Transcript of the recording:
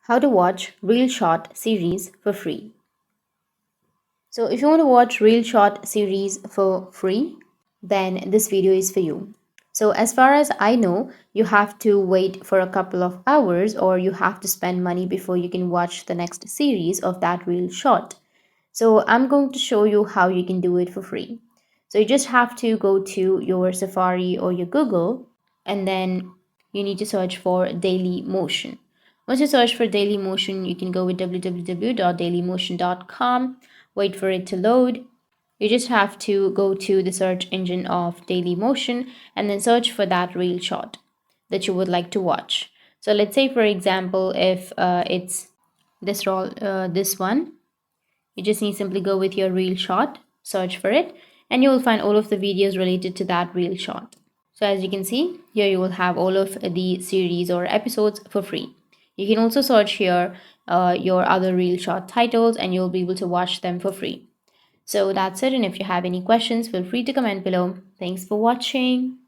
How to watch ReelShort series for free. So if you want to watch ReelShort series for free, then this video is for you. So as far as I know, you have to wait for a couple of hours or you have to spend money before you can watch the next series of that ReelShort. So I'm going to show you how you can do it for free. So you just have to go to your Safari or your Google, and then you need to search for Dailymotion. Once you search for Dailymotion, you can go with www.dailymotion.com, wait for it to load. You just have to go to the search engine of Dailymotion and then search for that ReelShort that you would like to watch. So let's say, for example, if it's this one, you just need to simply go with your ReelShort, search for it, and you will find all of the videos related to that ReelShort. So as you can see, here you will have all of the series or episodes for free. You can also search here your other ReelShort titles and you'll be able to watch them for free. So that's it, and if you have any questions, feel free to comment below. Thanks for watching.